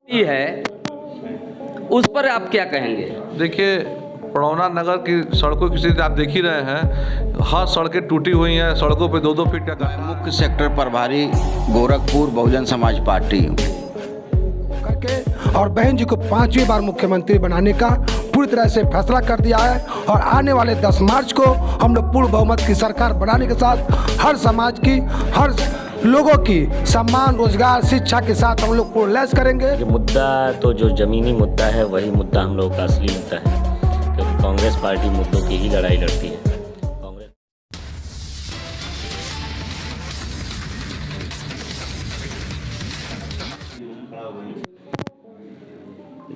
है, उस पर आप क्या कहेंगे? देखिए, पड़ौना नगर की सड़कों की स्थिति आप देख ही रहे हैं। हर सड़कें टूटी हुई हैं, सड़कों पे 2-2 फीट का गहरा। मुख्य सेक्टर प्रभारी गोरखपुर बहुजन समाज पार्टी करके और बहन जी को 5वीं बार मुख्यमंत्री बनाने का पूरी तरह से फैसला कर दिया है। और आने वाले 10 मार्च को हम लोग पूर्ण बहुमत की सरकार बनाने के साथ हर समाज की, हर लोगों की सम्मान, रोजगार, शिक्षा के साथ हम लोग पूर्ण लैस करेंगे। ये मुद्दा तो जो ज़मीनी मुद्दा है वही मुद्दा हम लोगों का असली मुद्दा है, क्योंकि कांग्रेस पार्टी मुद्दों की ही लड़ाई लड़ती है। कांग्रेस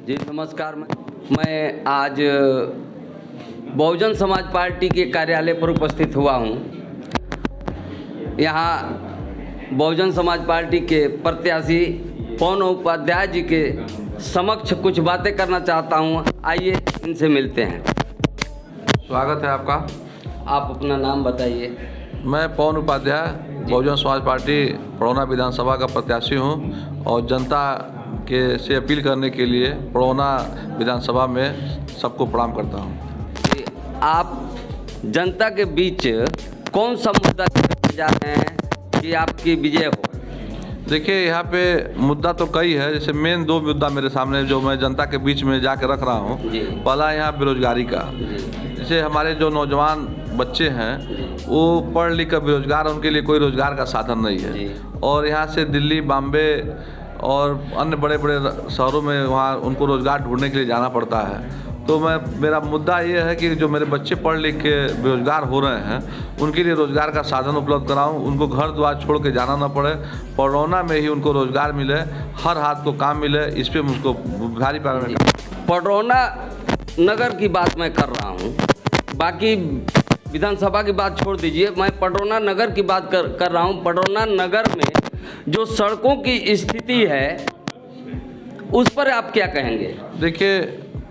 जी नमस्कार। मैं आज बहुजन समाज पार्टी के कार्यालय पर उपस्थित हुआ हूँ। यहाँ बहुजन समाज पार्टी के प्रत्याशी पवन उपाध्याय जी के समक्ष कुछ बातें करना चाहता हूँ। आइए इनसे मिलते हैं। स्वागत है आपका। आप अपना नाम बताइए। मैं पवन उपाध्याय बहुजन समाज पार्टी पड़ौना विधानसभा का प्रत्याशी हूं और जनता के से अपील करने के लिए पड़ौना विधानसभा में सबको प्रणाम करता हूं। आप जनता के बीच कौन सा मुद्दा लेकर जा रहे हैं कि आपकी विजय हो? देखिए, यहाँ पे मुद्दा तो कई है। जैसे मेन 2 मुद्दा मेरे सामने जो मैं जनता के बीच में जाके रख रहा हूँ। पहला यहाँ बेरोजगारी का। जैसे हमारे जो नौजवान बच्चे हैं वो पढ़ लिख कर बेरोजगार, उनके लिए कोई रोजगार का साधन नहीं है। और यहाँ से दिल्ली, बॉम्बे और अन्य बड़े बड़े शहरों में वहाँ उनको रोजगार ढूंढने के लिए जाना पड़ता है। तो मेरा मुद्दा ये है कि जो मेरे बच्चे पढ़ लिख के बेरोजगार हो रहे हैं उनके लिए रोज़गार का साधन उपलब्ध कराऊं, उनको घर द्वार छोड़ के जाना ना पड़े, पड़ौना में ही उनको रोज़गार मिले, हर हाथ को काम मिले। इस पर मुझको भारी पैमाने में पड़ौना नगर की बात मैं कर रहा हूँ, बाकी विधानसभा की बात छोड़ दीजिए। मैं पड़ौना नगर की बात कर रहा हूँ। पड़ौना नगर में जो सड़कों की स्थिति है उस पर आप क्या कहेंगे? देखिए,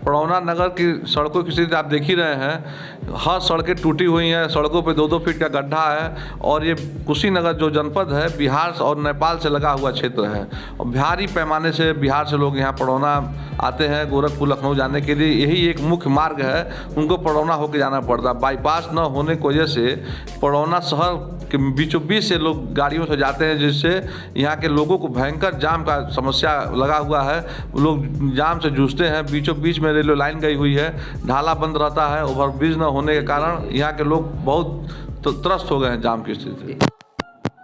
पड़ौना नगर की सड़कों की स्थिति आप देख ही रहे हैं। हर सड़कें टूटी हुई हैं, सड़कों पे 2-2 फीट का गड्ढा है। और ये कुशीनगर जो जनपद है बिहार और नेपाल से लगा हुआ क्षेत्र है और भारी पैमाने से बिहार से लोग यहाँ पड़ौना आते हैं गोरखपुर, लखनऊ जाने के लिए। यही एक मुख्य मार्ग है, उनको पड़ौना होकर जाना पड़ता है। बाईपास न होने की वजह से पड़ौना शहर के बीचों बीच से लोग गाड़ियों से जाते हैं, जिससे यहाँ के लोगों को भयंकर जाम का समस्या लगा हुआ है। लोग जाम से जूझते हैं। बीचों बीच में रेलवे लाइन गई हुई है, ढाला बंद रहता है। ओवरब्रिज न होने के कारण यहाँ के लोग बहुत त्रस्त हो गए हैं जाम की स्थिति।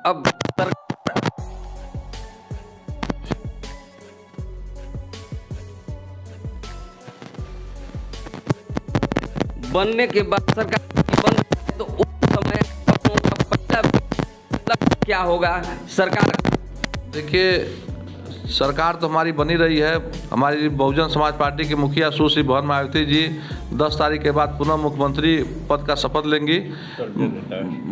अब बनने के बाद सरकार बंद, तो उस समय का क्या होगा? सरकार, देखिए, सरकार तो हमारी बनी रही है। हमारी बहुजन समाज पार्टी के मुखिया सुश्री बहन मायावती जी 10 तारीख के बाद पुनः मुख्यमंत्री पद का शपथ लेंगी।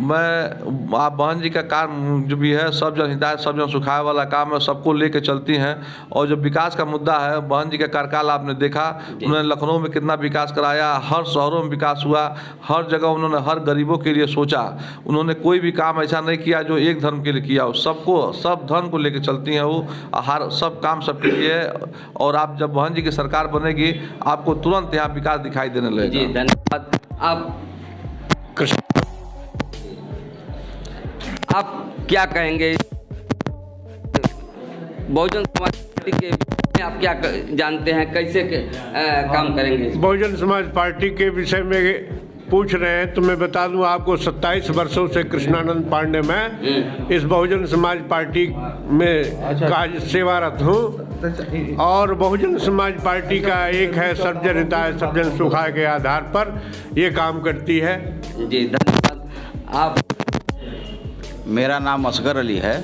मैं आप बहन जी का काम जो भी है सब जन हिताय सब जन सुखाए वाला काम है, सबको लेके चलती हैं। और जो विकास का मुद्दा है, बहन जी का कार्यकाल आपने देखा, उन्होंने लखनऊ में कितना विकास कराया, हर शहरों में विकास हुआ, हर जगह उन्होंने हर गरीबों के लिए सोचा। उन्होंने कोई भी काम ऐसा नहीं किया जो एक धर्म के लिए किया, सबको सब धर्म को लेकर चलती हैं वो, हर सब काम सबके लिए। और आप जब बहन जी की सरकार बनेगी आपको तुरंत यहाँ विकास दिखाई देने लगेगा। जी धन्यवाद। आप क्या कहेंगे बहुजन समाज पार्टी के में? आप क्या जानते हैं, कैसे काम करेंगे? बहुजन समाज पार्टी के विषय में पूछ रहे हैं तो मैं बता दूं आपको, 27 वर्षों से कृष्णानंद पांडे में इस बहुजन समाज पार्टी में कार्य सेवारत हूं। और बहुजन समाज पार्टी का एक है सब जन हिताय सब जन सुखाय के आधार पर ये काम करती है। जी धन्यवाद। आप? मेरा नाम असगर अली है।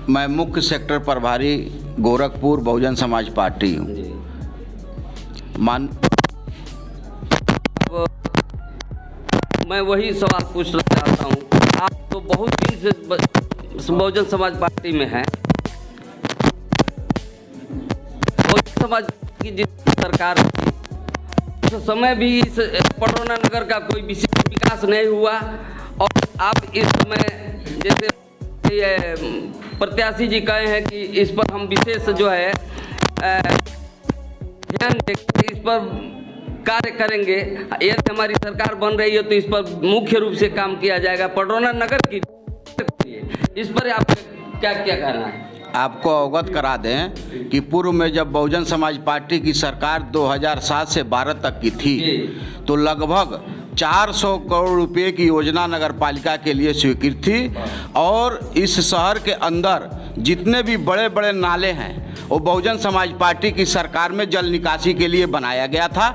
मैं मुख्य सेक्टर प्रभारी गोरखपुर बहुजन समाज पार्टी हूँ। मैं वही सवाल पूछना चाहता हूँ। आप तो बहुत दिन से बहुजन समाज पार्टी में हैं। बहुजन समाज की जिस सरकार थी उस समय भी इस पड़ौना नगर का कोई विशेष विकास नहीं हुआ। और आप इस समय जैसे प्रत्याशी जी कहे हैं कि इस पर हम विशेष जो है ध्यान देकर इस पर कार्य करेंगे। यदि हमारी सरकार बन रही है तो इस पर मुख्य रूप से काम किया जाएगा। पडरौना नगर की इस पर आप क्या क्या कहना है? आपको अवगत करा दें कि पूर्व में जब बहुजन समाज पार्टी की सरकार 2007 से 12 तक की थी तो लगभग 400 करोड़ रुपए की योजना नगर पालिका के लिए स्वीकृत थी और इस शहर के अंदर जितने भी बड़े बड़े नाले हैं वो बहुजन समाज पार्टी की सरकार में जल निकासी के लिए बनाया गया था।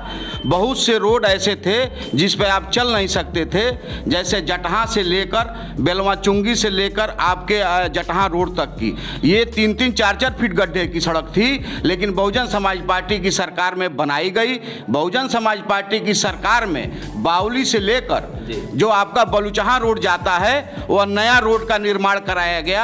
बहुत से रोड ऐसे थे जिस पे आप चल नहीं सकते थे, जैसे जटहा से लेकर बेलवा चुंगी से लेकर आपके जटहा रोड तक की ये 3-3, 4-4 फीट गड्ढे की सड़क थी, लेकिन बहुजन समाज पार्टी की सरकार में बनाई गई। बहुजन समाज पार्टी की सरकार में बावली से लेकर जो आपका बलुचहा रोड जाता है वह नया रोड का निर्माण कराया गया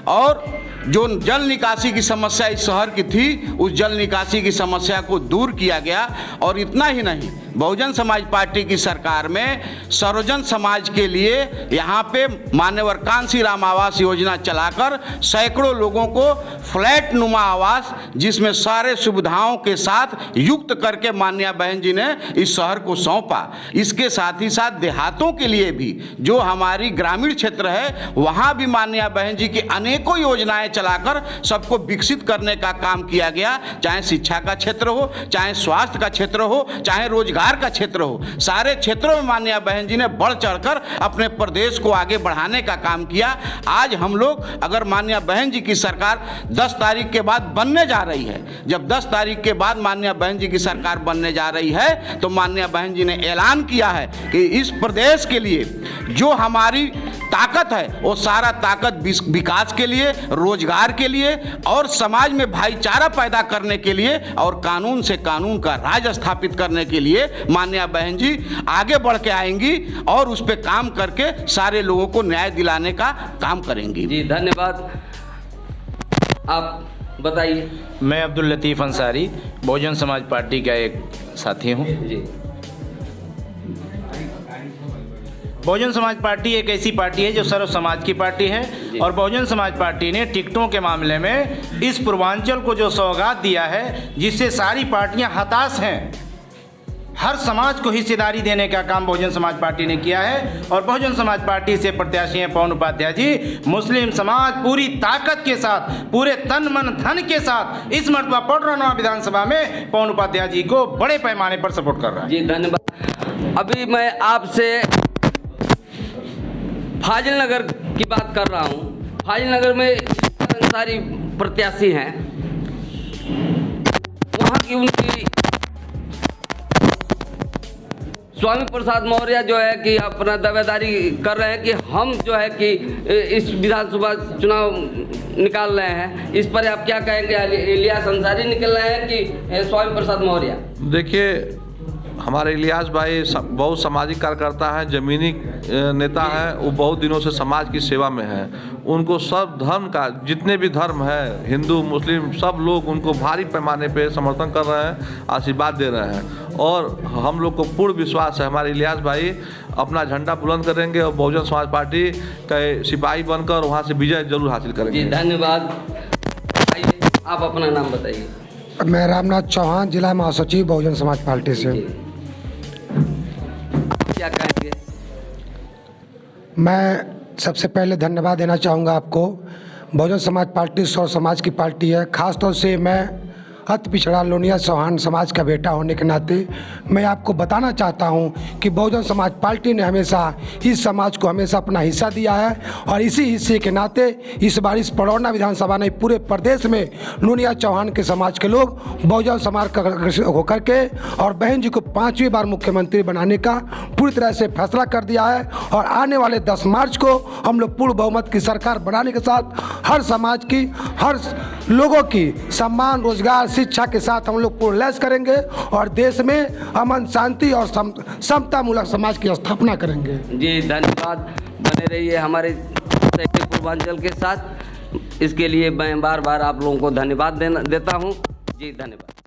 और जो जल निकासी की समस्या इस शहर की थी उस जल निकासी की समस्या को दूर किया गया। और इतना ही नहीं, बहुजन समाज पार्टी की सरकार में सर्वजन समाज के लिए यहाँ पे मान्यवर कांसी राम आवास योजना चलाकर सैकड़ों लोगों को फ्लैट नुमा आवास जिसमें सारे सुविधाओं के साथ युक्त करके माननीय बहन जी ने इस शहर को सौंपा। इसके साथ ही साथ देहातों के लिए भी जो हमारी ग्रामीण क्षेत्र है वहाँ भी माननीय बहन जी की अनेकों योजनाएं चलाकर सबको विकसित करने का काम किया गया। चाहे शिक्षा का क्षेत्र हो, चाहे स्वास्थ्य का क्षेत्र हो, चाहे रोजगार का क्षेत्र हो, सारे क्षेत्रों में माननीय बहन जी ने बढ़ चढ़कर अपने प्रदेश को आगे बढ़ाने का काम किया। आज हम लोग अगर माननीय बहन जी की सरकार 10 तारीख के बाद बनने जा रही है, जब 10 तारीख के बाद माननीय बहन जी की सरकार बनने जा रही है तो माननीय बहन जी ने ऐलान किया है कि इस प्रदेश के लिए जो हमारी ताकत है वो सारा ताकत विकास के लिए, रोजगार के लिए और समाज में भाईचारा पैदा करने के लिए और कानून से कानून का राज स्थापित करने के लिए माननीय बहन जी आगे बढ़ के आएंगी और उस पर काम करके सारे लोगों को न्याय दिलाने का काम करेंगी। जी धन्यवाद। आप बताइए। मैं अब्दुल लतीफ़ अंसारी बहुजन समाज पार्टी का एक साथी हूँ। जी बहुजन समाज पार्टी एक ऐसी पार्टी है जो सर्व समाज की पार्टी है और बहुजन समाज पार्टी ने टिकटों के मामले में इस पूर्वांचल को जो सौगात दिया है जिससे सारी पार्टियां हताश हैं, हर समाज को हिस्सेदारी देने का काम बहुजन समाज पार्टी ने किया है। और बहुजन समाज पार्टी से प्रत्याशी हैं पवन उपाध्याय जी। मुस्लिम समाज पूरी ताकत के साथ, पूरे तन मन धन के साथ इस मर्तबा पडरौना विधानसभा में पवन उपाध्याय जी को बड़े पैमाने पर सपोर्ट कर रहा है। जी धन्यवाद। अभी मैं आपसे फाजिल नगर की बात कर रहा हूँ। फाजिल नगर में सारी प्रत्याशी हैं, वहाँ की उनकी स्वामी प्रसाद मौर्य जो है कि अपना दावेदारी कर रहे हैं कि हम जो है कि इस विधानसभा चुनाव निकाल रहे हैं। इस पर आप क्या कहेंगे? इलियास अंसारी निकल रहे हैं कि स्वामी प्रसाद मौर्य? देखिए, हमारे इलियास भाई बहुत सामाजिक कार्यकर्ता हैं, जमीनी नेता हैं, वो बहुत दिनों से समाज की सेवा में हैं। उनको सब धर्म का, जितने भी धर्म है, हिंदू मुस्लिम, सब लोग उनको भारी पैमाने पे समर्थन कर रहे हैं, आशीर्वाद दे रहे हैं और हम लोग को पूर्ण विश्वास है हमारे इलियास भाई अपना झंडा बुलंद करेंगे और बहुजन समाज पार्टी के सिपाही बनकर वहाँ से विजय जरूर हासिल करेंगे। जी धन्यवाद। आइए आप अपना नाम बताइए। मैं रामनाथ चौहान, जिला महासचिव बहुजन समाज पार्टी से। क्या कहेंगे? मैं सबसे पहले धन्यवाद देना चाहूँगा आपको। बहुजन समाज पार्टी सर्व समाज की पार्टी है। ख़ासतौर से मैं अति पिछड़ा लोनिया चौहान समाज का बेटा होने के नाते मैं आपको बताना चाहता हूं कि बहुजन समाज पार्टी ने हमेशा इस समाज को हमेशा अपना हिस्सा दिया है और इसी हिस्से के नाते इस बार इस पडरौना विधानसभा ने पूरे प्रदेश में लोनिया चौहान के समाज के लोग बहुजन समाज का होकर के और बहन जी को 5वीं बार मुख्यमंत्री बनाने का पूरी तरह से फैसला कर दिया है। और आने वाले 10 मार्च को हम लोग पूर्ण बहुमत की सरकार बनाने के साथ हर समाज की, हर लोगों की सम्मान, रोजगार, शिक्षा के साथ हम लोग पूर्ण लैस करेंगे और देश में अमन, शांति और समतामूलक समाज की स्थापना करेंगे। जी धन्यवाद। बने रहिए हमारे पूर्वांचल के साथ। इसके लिए मैं बार बार आप लोगों को धन्यवाद देता हूँ। जी धन्यवाद।